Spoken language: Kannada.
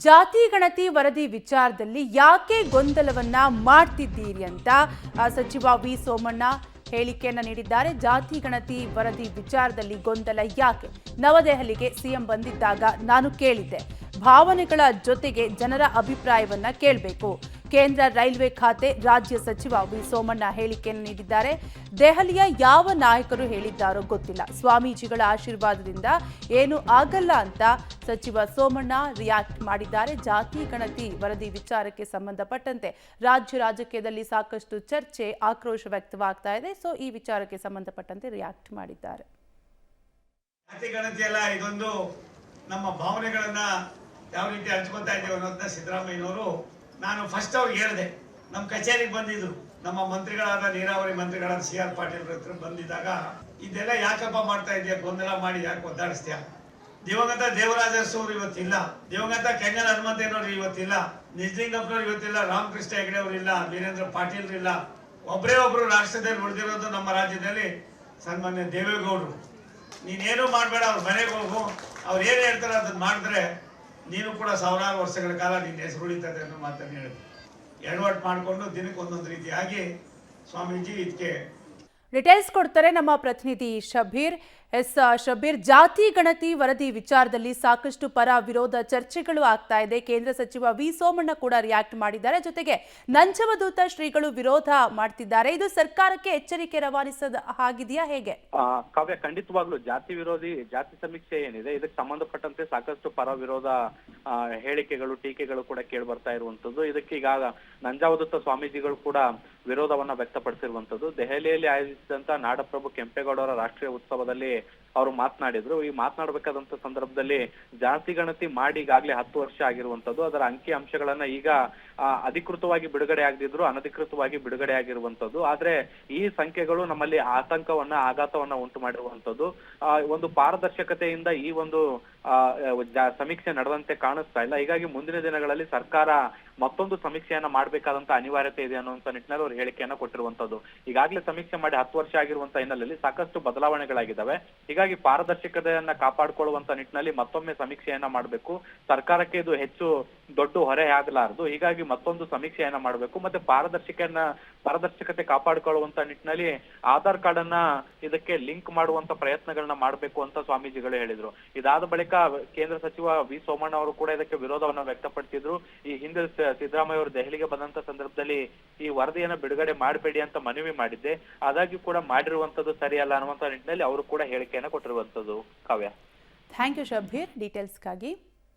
ಜಾತಿ ಗಣತಿ ವರದಿ ವಿಚಾರದಲ್ಲಿ ಯಾಕೆ ಗೊಂದಲವನ್ನ ಮಾಡ್ತಿದ್ದೀರಿ ಅಂತ ಸಚಿವ ವಿ ಸೋಮಣ್ಣ ಹೇಳಿಕೆಯನ್ನು ನೀಡಿದ್ದಾರೆ. ಜಾತಿ ಗಣತಿ ವರದಿ ವಿಚಾರದಲ್ಲಿ ಗೊಂದಲ ಯಾಕೆ? ನವದೆಹಲಿಗೆ ಸಿಎಂ ಬಂದಿದ್ದಾಗ ನಾನು ಕೇಳಿದ್ದೆ, ಭಾವನೆಗಳ ಜೊತೆಗೆ ಜನರ ಅಭಿಪ್ರಾಯವನ್ನ ಕೇಳಬೇಕು. ಕೇಂದ್ರ ರೈಲ್ವೆ ಖಾತೆ ರಾಜ್ಯ ಸಚಿವ ವಿ ಸೋಮಣ್ಣ ಹೇಳಿಕೆಯನ್ನು ನೀಡಿದ್ದಾರೆ. ದೆಹಲಿಯ ಯಾವ ನಾಯಕರು ಹೇಳಿದ್ದಾರೋ ಗೊತ್ತಿಲ್ಲ, ಸ್ವಾಮೀಜಿಗಳ ಆಶೀರ್ವಾದದಿಂದ ಏನು ಆಗಲ್ಲ ಅಂತ ಸಚಿವ ಸೋಮಣ್ಣ ರಿಯಾಕ್ಟ್ ಮಾಡಿದ್ದಾರೆ. ಜಾತಿ ಗಣತಿ ವರದಿ ವಿಚಾರಕ್ಕೆ ಸಂಬಂಧಪಟ್ಟಂತೆ ರಾಜ್ಯ ರಾಜಕೀಯದಲ್ಲಿ ಸಾಕಷ್ಟು ಚರ್ಚೆ, ಆಕ್ರೋಶ ವ್ಯಕ್ತವಾಗ್ತಾ ಇದೆ. ಸೊ ಈ ವಿಚಾರಕ್ಕೆ ಸಂಬಂಧಪಟ್ಟಂತೆ ರಿಯಾಕ್ಟ್ ಮಾಡಿದ್ದಾರೆ. ಜಾತಿ ಗಣತಿ ಎಲ್ಲ ಇದೊಂದು ನಮ್ಮ ಭಾವನೆಗಳನ್ನ ಯಾವ ರೀತಿ ಹಂಚ್ಕೊತಾ ಇದ್ದೇವೆ ಅನ್ನೋದನ್ನ ಸಿದ್ದರಾಮಯ್ಯನವರು, ನಾನು ಫಸ್ಟ್ ಅವ್ರಿಗೆ ಹೇಳಿದೆ, ನಮ್ಮ ಕಚೇರಿಗೆ ಬಂದಿದ್ರು ನಮ್ಮ ಮಂತ್ರಿಗಳಾದ ನೀರಾವರಿ ಮಂತ್ರಿಗಳಾದ CR ಪಾಟೀಲ್ ಹತ್ರ ಬಂದಿದ್ದಾಗ, ಇದೆಲ್ಲ ಯಾಕಪ್ಪ ಮಾಡ್ತಾ ಇದೆಯಾ, ಗೊಂದಲ ಮಾಡಿ ಯಾಕೆ ಒದ್ದಾಡಿಸ್ತೀಯ? ದಿವಂಗತ ದೇವರಾಜ ಅರಸು ಇವತ್ತಿಲ್ಲ, ದಿವಂಗತ ಕೆಂಗಲ್ ಹನುಮಂತಯ್ಯನವರು ಇವತ್ತಿಲ್ಲ, ನಿಜಲಿಂಗಪ್ಪನವ್ರು ಇವತ್ತಿಲ್ಲ, ರಾಮಕೃಷ್ಣ ಹೆಗಡೆ ಅವರಿಲ್ಲ, ವೀರೇಂದ್ರ ಪಾಟೀಲ್ ಇಲ್ಲ, ಒಬ್ಬರೇ ಒಬ್ರು ರಾಷ್ಟ್ರದಲ್ಲಿ ಉಳಿದಿರೋದು ನಮ್ಮ ರಾಜ್ಯದಲ್ಲಿ ಸನ್ಮಾನ್ಯ ದೇವೇಗೌಡರು. ನೀನೇನು ಮಾಡಬೇಡ, ಅವ್ರ ಮನೆಗೆ ಹೋಗು, ಅವ್ರು ಏನು ಹೇಳ್ತಾರೆ ಅದನ್ನ ಮಾಡಿದ್ರೆ ನೀನು ಕೂಡ ಸಾವಿರಾರು ವರ್ಷಗಳ ಕಾಲ ನಿನ್ನ ಹೆಸರು ಉಳಿತದೆ ಅನ್ನೋ ಮಾತನ್ನು ಹೇಳಿದ್ರು. ಎಡವಟ್ ಮಾಡಿಕೊಂಡು ದಿನಕ್ಕೆ ಒಂದೊಂದು ರೀತಿಯಾಗಿ ಸ್ವಾಮೀಜಿ ಇದಕ್ಕೆ ಡಿಟೇಲ್ಸ್ ಕೊಡ್ತಾರೆ ನಮ್ಮ ಪ್ರತಿನಿಧಿ ಶಬೀರ್. ಶಬೀರ್, ಜಾತಿ ಗಣತಿ ವರದಿ ವಿಚಾರದಲ್ಲಿ ಸಾಕಷ್ಟು ಪರ ವಿರೋಧ ಚರ್ಚೆಗಳು ಆಗ್ತಾ ಇದೆ. ಕೇಂದ್ರ ಸಚಿವ ವಿ ಸೋಮಣ್ಣ ಕೂಡ ರಿಯಾಕ್ಟ್ ಮಾಡಿದ್ದಾರೆ. ಜೊತೆಗೆ ನಂಜವಧೂತ ಶ್ರೀಗಳು ವಿರೋಧ ಮಾಡ್ತಿದ್ದಾರೆ. ಇದು ಸರ್ಕಾರಕ್ಕೆ ಎಚ್ಚರಿಕೆ ರವಾನಿಸದ ಹಾಗಿದೆಯಾ, ಹೇಗೆ? ಕಾವ್ಯ, ಖಂಡಿತವಾಗ್ಲೂ ಜಾತಿ ವಿರೋಧಿ ಜಾತಿ ಸಮೀಕ್ಷೆ ಏನಿದೆ ಇದಕ್ಕೆ ಸಂಬಂಧಪಟ್ಟಂತೆ ಸಾಕಷ್ಟು ಪರ ವಿರೋಧ ಹೇಳಿಕೆಗಳು, ಟೀಕೆಗಳು ಕೂಡ ಕೇಳಿ ಬರ್ತಾ ಇರುವಂತದ್ದು. ಇದಕ್ಕೆ ಈಗ ನಂಜಾವಧೂತ ಸ್ವಾಮೀಜಿಗಳು ಕೂಡ ವಿರೋಧವನ್ನ ವ್ಯಕ್ತಪಡಿಸಿರುವಂತದ್ದು. ದೆಹಲಿಯಲ್ಲಿ ಆಯೋಜಿಸಿದಂತ ನಾಡಪ್ರಭು ಕೆಂಪೇಗೌಡರ ರಾಷ್ಟ್ರೀಯ ಉತ್ಸವದಲ್ಲಿ ಅವರು ಮಾತನಾಡಿದ್ರು. ಈ ಮಾತನಾಡಬೇಕಾದಂತ ಸಂದರ್ಭದಲ್ಲಿ ಜಾತಿ ಗಣತಿ ಮಾಡಿ ಈಗಾಗಲೇ 10 ವರ್ಷ ಆಗಿರುವಂತದ್ದು, ಅದರ ಅಂಕಿ ಅಂಶಗಳನ್ನ ಈಗ ಅಧಿಕೃತವಾಗಿ ಬಿಡುಗಡೆ ಆಗದಿದ್ರು ಅನಧಿಕೃತವಾಗಿ ಬಿಡುಗಡೆ ಆಗಿರುವಂತದ್ದು. ಆದ್ರೆ ಈ ಸಂಖ್ಯೆಗಳು ನಮ್ಮಲ್ಲಿ ಆತಂಕವನ್ನ, ಆಘಾತವನ್ನ ಉಂಟು ಮಾಡಿರುವಂತದ್ದು. ಒಂದು ಪಾರದರ್ಶಕತೆಯಿಂದ ಈ ಒಂದು ಸಮೀಕ್ಷೆ ನಡೆದಂತೆ ಕಾಣಿಸ್ತಾ ಇಲ್ಲ. ಹೀಗಾಗಿ ಮುಂದಿನ ದಿನಗಳಲ್ಲಿ ಸರ್ಕಾರ ಮತ್ತೊಂದು ಸಮೀಕ್ಷೆಯನ್ನ ಮಾಡಬೇಕಾದಂತ ಅನಿವಾರ್ಯತೆ ಇದೆ ಅನ್ನುವಂತ ನಿಟ್ಟಿನಲ್ಲಿ ಅವರು ಹೇಳಿಕೆಯನ್ನ ಕೊಟ್ಟಿರುವಂತದ್ದು. ಈಗಾಗಲೇ ಸಮೀಕ್ಷೆ ಮಾಡಿ 10 ವರ್ಷ ಆಗಿರುವಂತ ಹಿನ್ನೆಲೆಯಲ್ಲಿ ಸಾಕಷ್ಟು ಬದಲಾವಣೆಗಳಾಗಿದ್ದಾವೆ. ಹೀಗಾಗಿ ಪಾರದರ್ಶಕತೆಯನ್ನ ಕಾಪಾಡಿಕೊಳ್ಳುವಂತ ನಿಟ್ಟಿನಲ್ಲಿ ಮತ್ತೊಮ್ಮೆ ಸಮೀಕ್ಷೆಯನ್ನ ಮಾಡಬೇಕು. ಸರ್ಕಾರಕ್ಕೆ ಇದು ಹೆಚ್ಚು ದೊಡ್ಡ ಹೊರೆ ಆಗಲಾರದು. ಹೀಗಾಗಿ ಮತ್ತೊಂದು ಸಮೀಕ್ಷೆಯನ್ನ ಮಾಡಬೇಕು. ಮತ್ತೆ ಪಾರದರ್ಶಕತೆ ಕಾಪಾಡಿಕೊಳ್ಳುವಂತ ನಿಟ್ಟಿನಲ್ಲಿ ಆಧಾರ್ ಕಾರ್ಡ್ ಅನ್ನ ಇದಕ್ಕೆ ಲಿಂಕ್ ಮಾಡುವಂತ ಪ್ರಯತ್ನಗಳನ್ನ ಮಾಡಬೇಕು ಅಂತ ಸ್ವಾಮೀಜಿಗಳು ಹೇಳಿದ್ರು. ಇದಾದ ಬಳಿಕ ಕೇಂದ್ರ ಸಚಿವ ವಿ ಸೋಮಣ್ಣ ಅವರು ಕೂಡ ಇದಕ್ಕೆ ವಿರೋಧವನ್ನ ವ್ಯಕ್ತಪಡಿಸಿದ್ರು. ಈ ಹಿಂದೆ ಸಿದ್ದರಾಮಯ್ಯ ಅವರು ದೆಹಲಿಗೆ ಬಂದಂತ ಸಂದರ್ಭದಲ್ಲಿ ಈ ವರದಿಯನ್ನ ಬಿಡುಗಡೆ ಮಾಡಬೇಡಿ ಅಂತ ಮನವಿ ಮಾಡಿದ್ದೆ, ಆದಾಗ್ಯೂ ಕೂಡ ಮಾಡಿರುವಂತದ್ದು ಸರಿಯಲ್ಲ ಅನ್ನುವಂತ ನಿಟ್ಟಿನಲ್ಲಿ ಅವರು ಕೂಡ ಹೇಳಿಕೆಯನ್ನ ಕೊಟ್ಟಿರುವಂತದ್ದು. ಕಾವ್ಯ, ಥ್ಯಾಂಕ್ ಯು ಶಬೀರ್ ಡೀಟೇಲ್ಸ್ಗಾಗಿ.